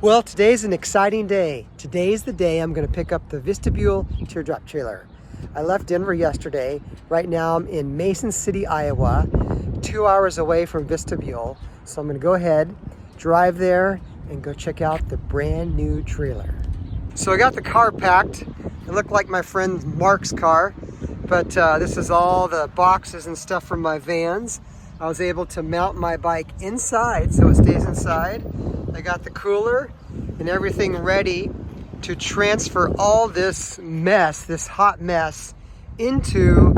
Well, today's an exciting day. Today's the day I'm going to pick up the Vistabule Teardrop trailer. I left Denver yesterday. Right now I'm in Mason City, Iowa, 2 hours away from Vistabule. So I'm going to go ahead, drive there, and go check out the brand new trailer. So I got the car packed. It looked like my friend Mark's car, but this is all the boxes and stuff from my vans. I was able to mount my bike inside so it stays inside. I got the cooler and everything ready to transfer all this mess, this hot mess, into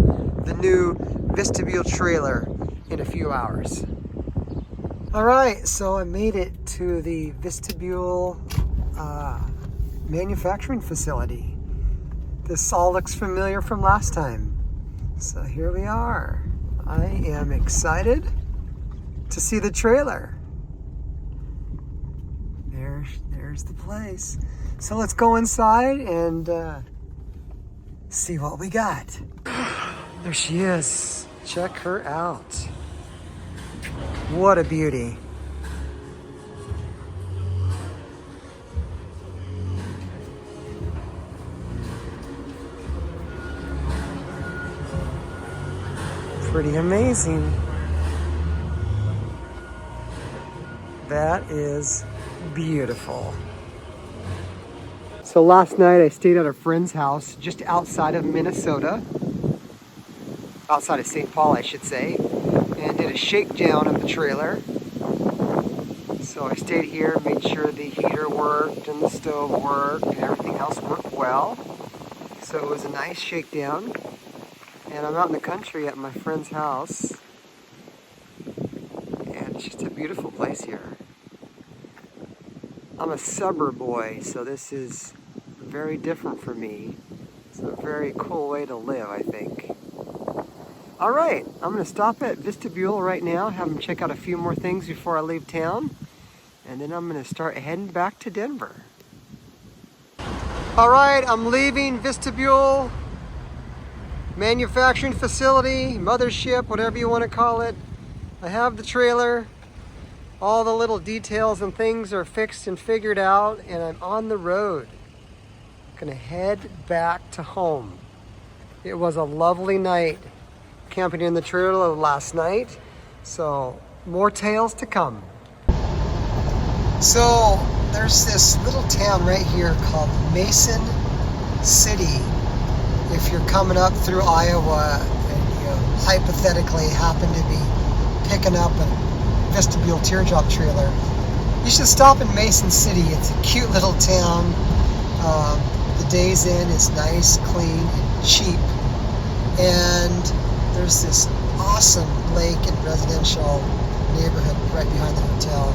the new Vistabule trailer in a few hours. All right, so I made it to the Vistabule manufacturing facility. This all looks familiar from last time. So here we are. I am excited to see the trailer. There's the place. So let's go inside and see what we got. There she is. Check her out. What a beauty. Pretty amazing. That is beautiful. So last night I stayed at a friend's house just outside of Minnesota, outside of St. Paul I should say, and did a shakedown of the trailer. So I stayed here, made sure the heater worked and the stove worked and everything else worked well. So it was a nice shakedown. And I'm out in the country at my friend's house. And it's just a beautiful place here. I'm a suburb boy, so this is very different for me. It's a very cool way to live, I think. All right, I'm gonna stop at Vistabule right now, have them check out a few more things before I leave town. And then I'm gonna start heading back to Denver. All right, I'm leaving Vistabule manufacturing facility, mothership, whatever you want to call it. I have the trailer. All the little details and things are fixed and figured out, and I'm on the road. Gonna head back to home. It was a lovely night camping in the trailer last night, so more tales to come. So there's this little town right here called Mason City. If you're coming up through Iowa and you hypothetically happen to be picking up a Vistabule Teardrop trailer, you should stop in Mason City. It's a cute little town. The Days Inn is nice, clean, and cheap. And there's this awesome lake and residential neighborhood right behind the hotel.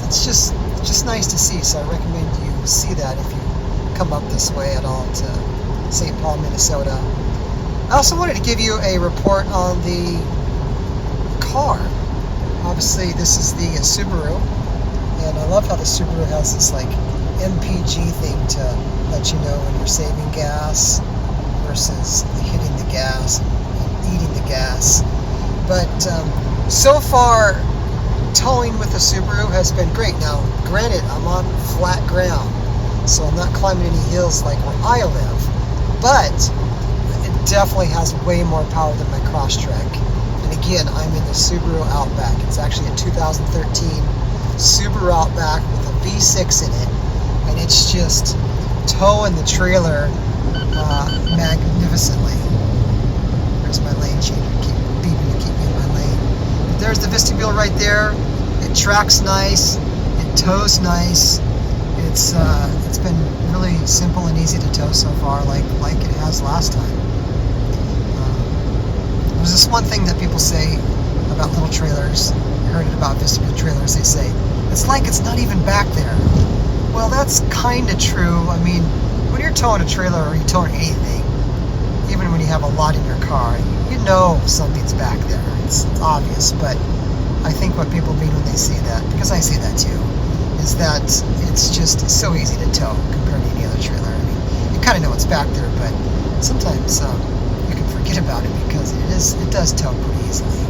It's just nice to see, so I recommend you see that if you come up this way at all to St. Paul, Minnesota. I also wanted to give you a report on the car. Obviously, this is the Subaru, and I love how the Subaru has this like MPG thing to let you know when you're saving gas versus hitting the gas and eating the gas. But so far, towing with the Subaru has been great. Now, granted, I'm on flat ground, so I'm not climbing any hills like where I live. But it definitely has way more power than my Crosstrek. And again, I'm in the Subaru Outback. It's actually a 2013 Subaru Outback with a V6 in it. And it's just towing the trailer magnificently. There's my lane changer. Keep beeping to keep me in my lane. But there's the Vistabule right there. It tracks nice. It tows nice. It's been really simple and easy to tow so far, like it has last time. There's this one thing that people say about little trailers. I heard it about Vistabule trailers. They say it's like it's not even back there. Well, that's kind of true. I mean, when you're towing a trailer or you're towing anything, even when you have a lot in your car, you know something's back there. It's obvious, but I think what people mean when they say that, because I say that too, is that it's just so easy to tow compared to any other trailer. I mean, you kind of know it's back there, but sometimes you can forget about it because it does tow pretty easily.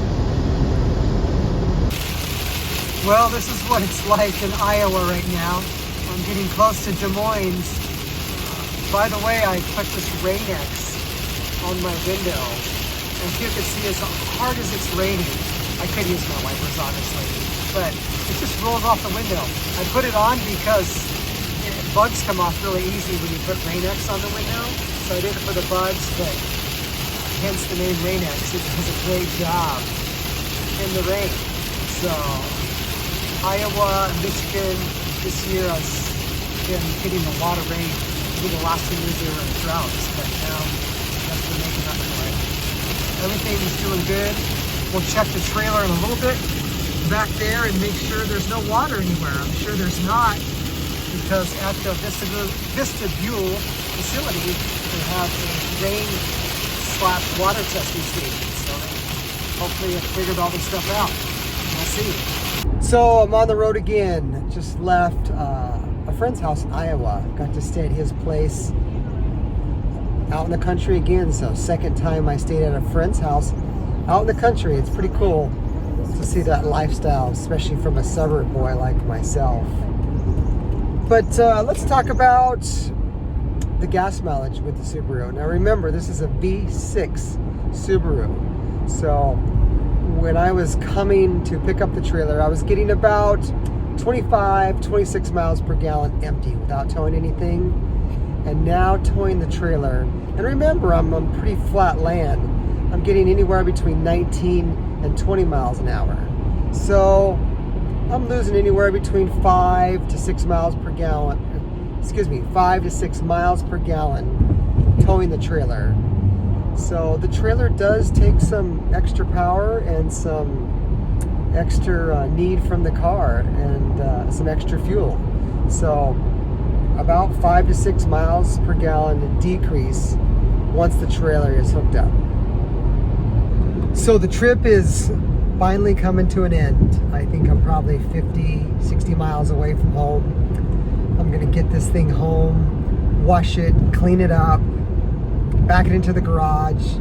Well, this is what it's like in Iowa right now. I'm getting close to Des Moines. By the way, I put this Rain-X on my window. And you can see as hard as it's raining, I could use my wipers honestly, but it just rolls off the window. I put it on because bugs come off really easy when you put Rain-X on the window. So I did it for the bugs, but hence the name Rain-X. It does a great job in the rain. So Iowa, Michigan, this year has been getting a lot of rain. I think the last 2 years they were in droughts, but now that's been making up for it. Everything's doing good. We'll check the trailer in a little bit back there and make sure there's no water anywhere. I'm sure there's not, because at the Vistabule facility, they have a rain/water testing station. So hopefully I figured all this stuff out. We'll see. So I'm on the road again. Just left a friend's house in Iowa. Got to stay at his place out in the country again. So second time I stayed at a friend's house out in the country. It's pretty cool to see that lifestyle, especially from a suburb boy like myself. But let's talk about the gas mileage with the Subaru. Now remember, this is a V6 Subaru. So when I was coming to pick up the trailer, I was getting about 25, 26 miles per gallon empty without towing anything. And now towing the trailer, and remember, I'm on pretty flat land, I'm getting anywhere between 19 and 20 miles an hour. So I'm losing anywhere between 5 to 6 miles per gallon, 5 to 6 miles per gallon towing the trailer. So the trailer does take some extra power and some extra need from the car and some extra fuel. So about 5 to 6 miles per gallon decrease once the trailer is hooked up. So the trip is finally coming to an end. I think I'm probably 50, 60 miles away from home. I'm gonna get this thing home, wash it, clean it up, back it into the garage,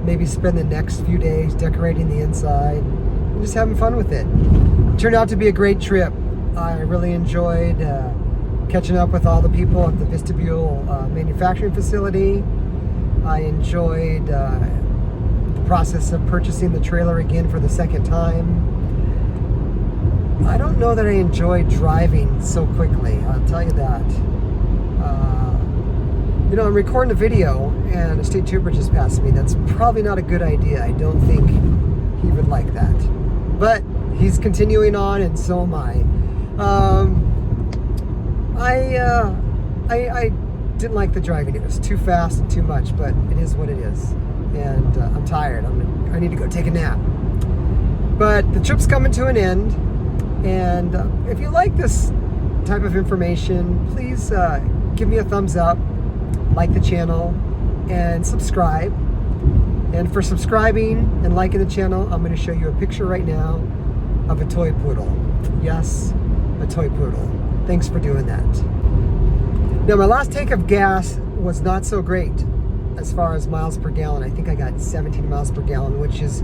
maybe spend the next few days decorating the inside, and just having fun with it. It turned out to be a great trip. I really enjoyed catching up with all the people at the Vistabule manufacturing facility. I enjoyed the process of purchasing the trailer again for the second time. I don't know that I enjoyed driving so quickly, I'll tell you that. I'm recording a video and a state trooper just passed me. That's probably not a good idea. I don't think he would like that. But he's continuing on, and so am I. I didn't like the driving. It was too fast and too much, but it is what it is. And I'm tired. I need to go take a nap. But the trip's coming to an end. And if you like this type of information, please give me a thumbs up, like the channel, and subscribe. And for subscribing and liking the channel, I'm going to show you a picture right now of a toy poodle. Yes, a toy poodle. Thanks for doing that. Now, my last tank of gas was not so great as far as miles per gallon. I think I got 17 miles per gallon, which is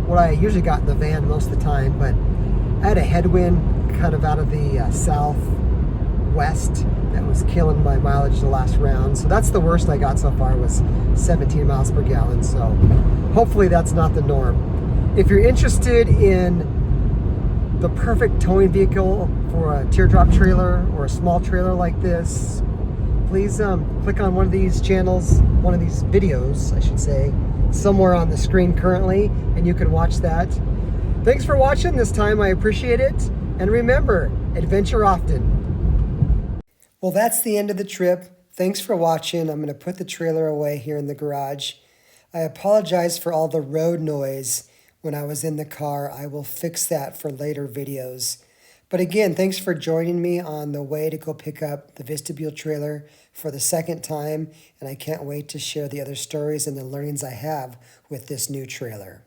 what I usually got in the van most of the time. But I had a headwind kind of out of the southwest that was killing my mileage the last round. So that's the worst I got so far, was 17 miles per gallon. So hopefully that's not the norm. If you're interested in the perfect towing vehicle for a teardrop trailer or a small trailer like this, please click on one of these channels, one of these videos, I should say, somewhere on the screen currently, and you can watch that. Thanks for watching this time. I appreciate it. And remember, adventure often. Well, that's the end of the trip. Thanks for watching. I'm going to put the trailer away here in the garage. I apologize for all the road noise when I was in the car. I will fix that for later videos. But again, thanks for joining me on the way to go pick up the Vistabule trailer for the second time. And I can't wait to share the other stories and the learnings I have with this new trailer.